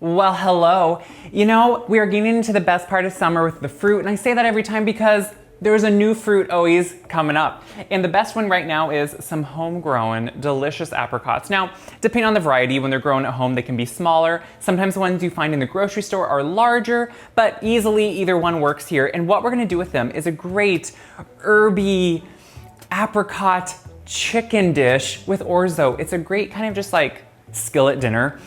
Well, hello. You know, we are getting into the best part of summer with the fruit, and I say that every time because there's a new fruit always coming up. And the best one right now is some homegrown, delicious apricots. Now, depending on the variety, when they're grown at home, they can be smaller. Sometimes the ones you find in the grocery store are larger, but easily either one works here. And what we're gonna do with them is a great herby apricot chicken dish with orzo. It's a great kind of just like skillet dinner.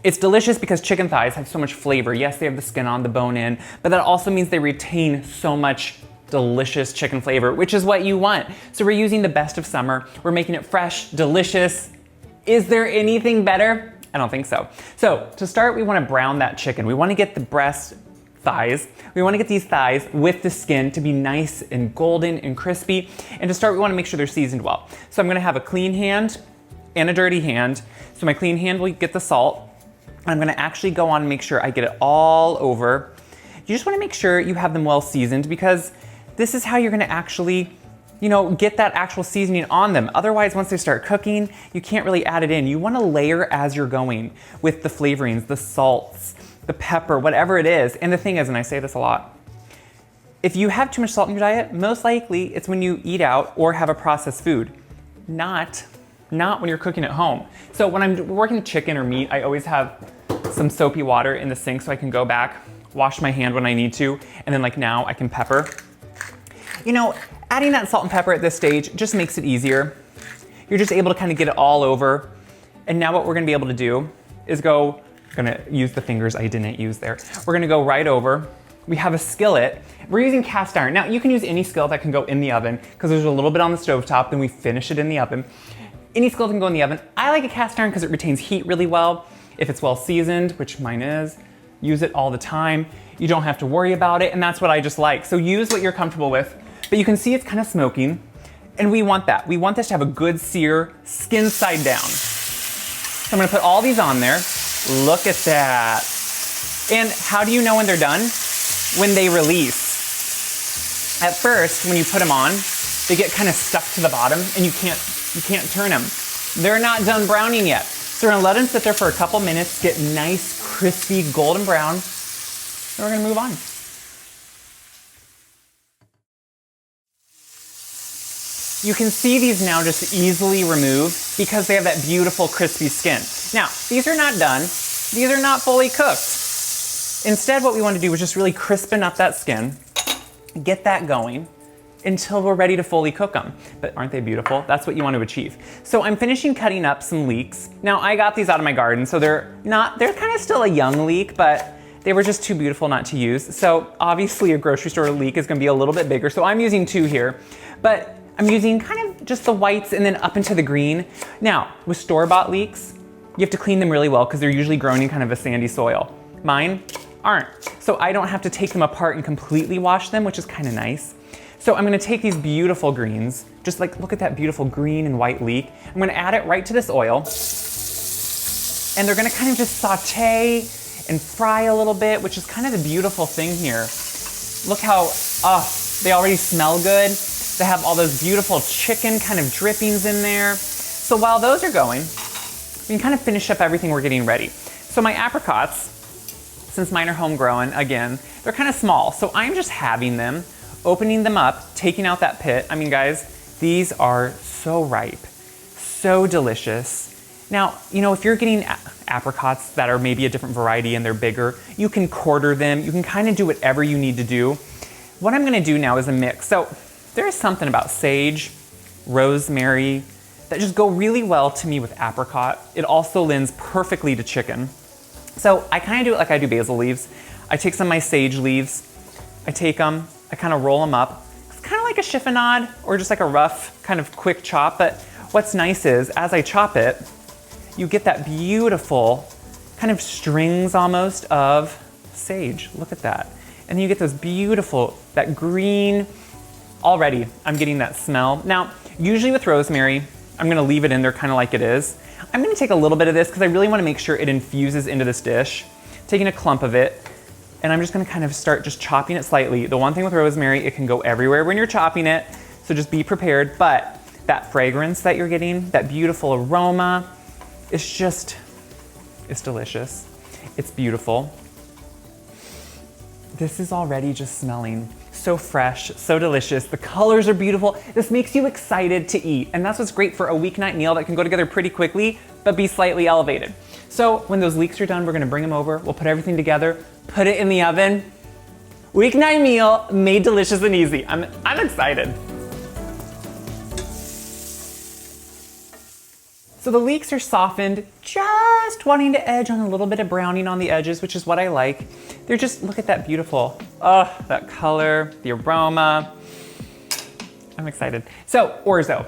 It's delicious because chicken thighs have so much flavor. Yes, they have the skin on, the bone in, but that also means they retain so much delicious chicken flavor, which is what you want. So we're using the best of summer. We're making it fresh, delicious. Is there anything better? I don't think so. So to start, we wanna brown that chicken. We wanna get the breast thighs. We wanna get these thighs with the skin to be nice and golden and crispy. And to start, we wanna make sure they're seasoned well. So I'm gonna have a clean hand and a dirty hand. So my clean hand will get the salt. I'm gonna actually go on and make sure I get it all over. You just wanna make sure you have them well seasoned because this is how you're gonna actually, get that actual seasoning on them. Otherwise, once they start cooking, you can't really add it in. You wanna layer as you're going with the flavorings, the salts, the pepper, whatever it is. And the thing is, and I say this a lot, if you have too much salt in your diet, most likely it's when you eat out or have a processed food, not when you're cooking at home. So when I'm working chicken or meat, I always have some soapy water in the sink so I can go back, wash my hand when I need to, and then like now I can pepper. Adding that salt and pepper at this stage just makes it easier. You're just able to kind of get it all over. And now what we're gonna be able to do is I'm gonna use the fingers I didn't use there. We're gonna go right over. We have a skillet. We're using cast iron. Now you can use any skillet that can go in the oven because there's a little bit on the stovetop, then we finish it in the oven. Any skillet can go in the oven. I like a cast iron because it retains heat really well. If it's well seasoned, which mine is, use it all the time. You don't have to worry about it, and that's what I just like. So use what you're comfortable with. But you can see it's kind of smoking, and we want that. We want this to have a good sear, skin side down. So I'm gonna put all these on there. Look at that. And how do you know when they're done? When they release. At first, when you put them on, they get kind of stuck to the bottom, and you can't turn them. They're not done browning yet. So we're gonna let them sit there for a couple minutes, get nice, crispy, golden brown, and we're gonna move on. You can see these now just easily removed because they have that beautiful crispy skin. Now, these are not done. These are not fully cooked. Instead, what we want to do is just really crispen up that skin, get that going until we're ready to fully cook them. But aren't they beautiful? That's what you want to achieve. So I'm finishing cutting up some leeks. Now, I got these out of my garden, so they're kind of still a young leek, but they were just too beautiful not to use. So obviously a grocery store leek is gonna be a little bit bigger, so I'm using 2 here. But I'm using kind of just the whites and then up into the green. Now, with store-bought leeks, you have to clean them really well because they're usually grown in kind of a sandy soil. Mine aren't. So I don't have to take them apart and completely wash them, which is kind of nice. So I'm gonna take these beautiful greens, just like look at that beautiful green and white leek. I'm gonna add it right to this oil. And they're gonna kind of just saute and fry a little bit, which is kind of the beautiful thing here. Look how, they already smell good. They have all those beautiful chicken kind of drippings in there. So while those are going, we can kind of finish up everything we're getting ready. So my apricots, since mine are homegrown, again, they're kind of small. So I'm just having them, opening them up, taking out that pit. I mean, guys, these are so ripe, so delicious. Now, if you're getting apricots that are maybe a different variety and they're bigger, you can quarter them. You can kind of do whatever you need to do. What I'm gonna do now is a mix. So there is something about sage, rosemary, that just go really well to me with apricot. It also lends perfectly to chicken. So I kind of do it like I do basil leaves. I take some of my sage leaves, I take them, I kind of roll them up. It's kind of like a chiffonade or just like a rough kind of quick chop, but what's nice is as I chop it, you get that beautiful kind of strings almost of sage. Look at that. And then you get those beautiful, that green. Already, I'm getting that smell. Now, usually with rosemary, I'm gonna leave it in there kind of like it is. I'm gonna take a little bit of this because I really wanna make sure it infuses into this dish. Taking a clump of it, and I'm just gonna kind of start just chopping it slightly. The one thing with rosemary, it can go everywhere when you're chopping it, so just be prepared. But that fragrance that you're getting, that beautiful aroma, it's delicious. It's beautiful. This is already just smelling so fresh, so delicious. The colors are beautiful. This makes you excited to eat. And that's what's great for a weeknight meal that can go together pretty quickly, but be slightly elevated. So when those leeks are done, we're gonna bring them over. We'll put everything together, put it in the oven. Weeknight meal made delicious and easy. I'm excited. So the leeks are softened, just wanting to edge on a little bit of browning on the edges, which is what I like. They're just, look at that beautiful, oh, that color, the aroma. I'm excited. So Orzo,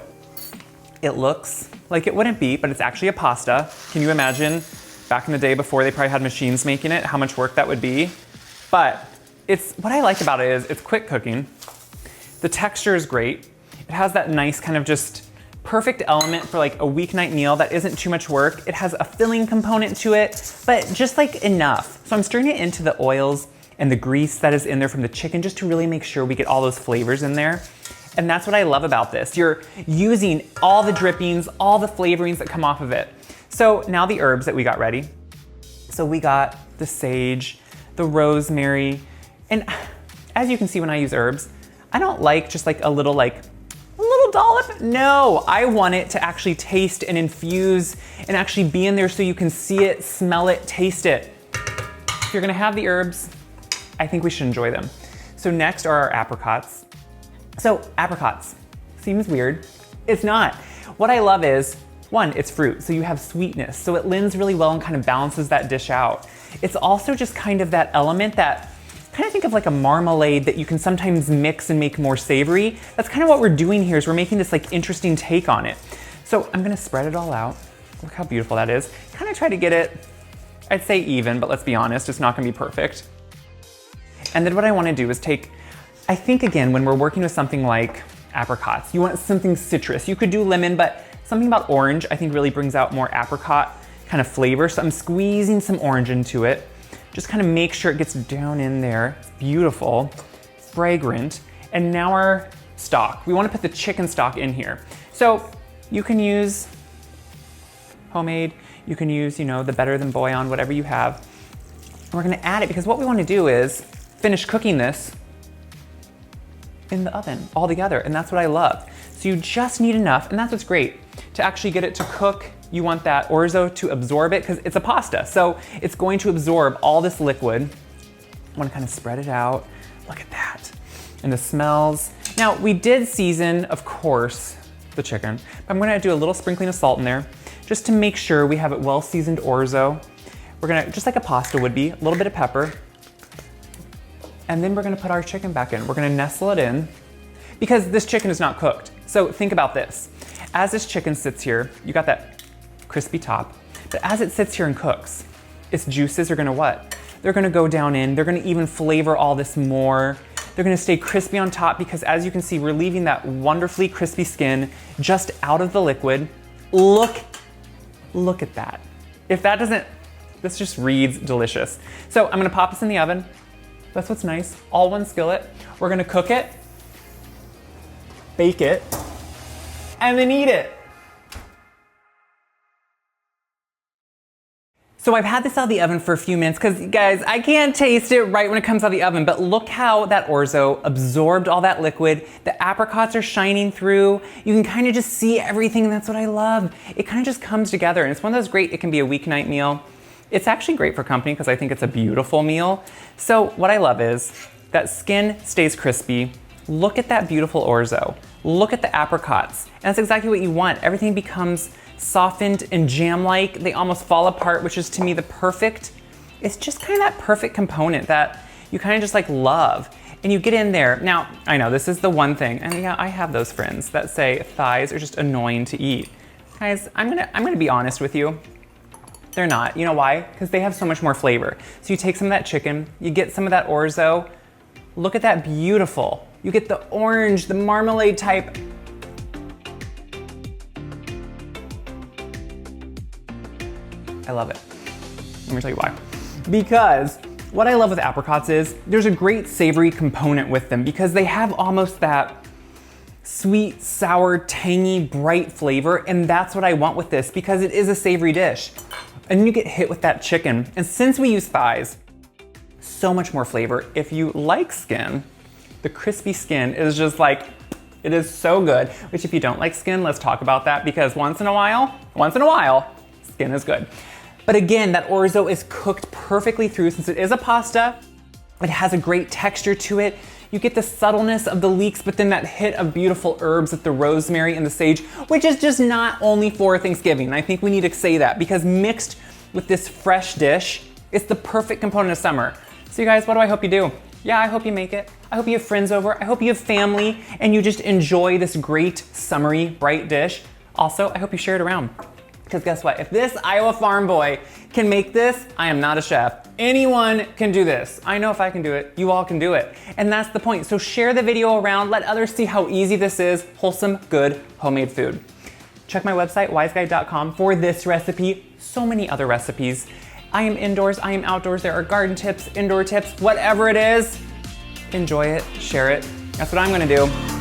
it looks like it wouldn't be, but it's actually a pasta. Can you imagine back in the day before they probably had machines making it, how much work that would be? But what I like about it is it's quick cooking. The texture is great. It has that nice kind of just perfect element for like a weeknight meal that isn't too much work. It has a filling component to it, but just like enough. So I'm stirring it into the oils and the grease that is in there from the chicken just to really make sure we get all those flavors in there. And that's what I love about this. You're using all the drippings, all the flavorings that come off of it. So now the herbs that we got ready. So we got the sage, the rosemary, and as you can see when I use herbs, I don't like just like a little dollop. No, I want it to actually taste and infuse and actually be in there so you can see it, smell it, taste it. If you're gonna have the herbs, I think we should enjoy them. So next are our apricots. So apricots, seems weird. It's not. What I love is, one, it's fruit, so you have sweetness, so it lends really well and kind of balances that dish out. It's also just kind of that element that kind of think of like a marmalade that you can sometimes mix and make more savory. That's kind of what we're doing here is we're making this like interesting take on it. So I'm gonna spread it all out. Look how beautiful that is. Kind of try to get it, I'd say even, but let's be honest, it's not gonna be perfect. And then what I wanna do is take, I think again, when we're working with something like apricots, you want something citrus. You could do lemon, but something about orange I think really brings out more apricot kind of flavor. So I'm squeezing some orange into it. Just kind of make sure it gets down in there. It's beautiful, fragrant. And now our stock. We want to put the chicken stock in here. So you can use homemade, you can use, you know, the Better Than Bouillon, whatever you have. And we're gonna add it because what we want to do is finish cooking this in the oven all together. And that's what I love. So you just need enough, and that's what's great. To actually get it to cook, you want that orzo to absorb it because it's a pasta. So it's going to absorb all this liquid. I want to kind of spread it out. Look at that. And the smells. Now we did season, of course, the chicken, but I'm gonna do a little sprinkling of salt in there just to make sure we have it well seasoned orzo. We're gonna, just like a pasta would be, a little bit of pepper. And then we're gonna put our chicken back in. We're gonna nestle it in because this chicken is not cooked. So think about this. As this chicken sits here, you got that crispy top, but as it sits here and cooks, its juices are gonna what? They're gonna go down in, they're gonna even flavor all this more. They're gonna stay crispy on top because as you can see, we're leaving that wonderfully crispy skin just out of the liquid. Look at that. If that doesn't, this just reads delicious. So I'm gonna pop this in the oven. That's what's nice, all one skillet. We're gonna cook it, bake it, and then eat it. So I've had this out of the oven for a few minutes because guys, I can't taste it right when it comes out of the oven, but look how that orzo absorbed all that liquid. The apricots are shining through. You can kind of just see everything, and that's what I love. It kind of just comes together, and it's one of those great, it can be a weeknight meal. It's actually great for company because I think it's a beautiful meal. So what I love is that skin stays crispy. Look at that beautiful orzo. Look at the apricots. And that's exactly what you want. Everything becomes softened and jam-like. They almost fall apart, which is to me the perfect, it's just kind of that perfect component that you kind of just like love. And you get in there. Now, I know this is the one thing, and yeah, I have those friends that say thighs are just annoying to eat. Guys, I'm gonna be honest with you. They're not. You know why? Because they have so much more flavor. So you take some of that chicken, you get some of that orzo. Look at that beautiful. You get the orange, the marmalade type. I love it. Let me tell you why. Because what I love with apricots is there's a great savory component with them because they have almost that sweet, sour, tangy, bright flavor, and that's what I want with this because it is a savory dish. And then you get hit with that chicken. And since we use thighs, so much more flavor. If you like skin, the crispy skin is just like, it is so good. Which if you don't like skin, let's talk about that, because once in a while, skin is good. But again, that orzo is cooked perfectly through since it is a pasta. It has a great texture to it. You get the subtleness of the leeks, but then that hit of beautiful herbs with the rosemary and the sage, which is just not only for Thanksgiving. And I think we need to say that, because mixed with this fresh dish, it's the perfect component of summer. So you guys, what do I hope you do? Yeah, I hope you make it. I hope you have friends over. I hope you have family and you just enjoy this great summery, bright dish. Also, I hope you share it around. Because guess what? If this Iowa farm boy can make this, I am not a chef. Anyone can do this. I know if I can do it, you all can do it. And that's the point. So share the video around, let others see how easy this is, wholesome, good, homemade food. Check my website, wiseguide.com, for this recipe, so many other recipes. I am indoors, I am outdoors. There are garden tips, indoor tips, whatever it is. Enjoy it, share it. That's what I'm gonna do.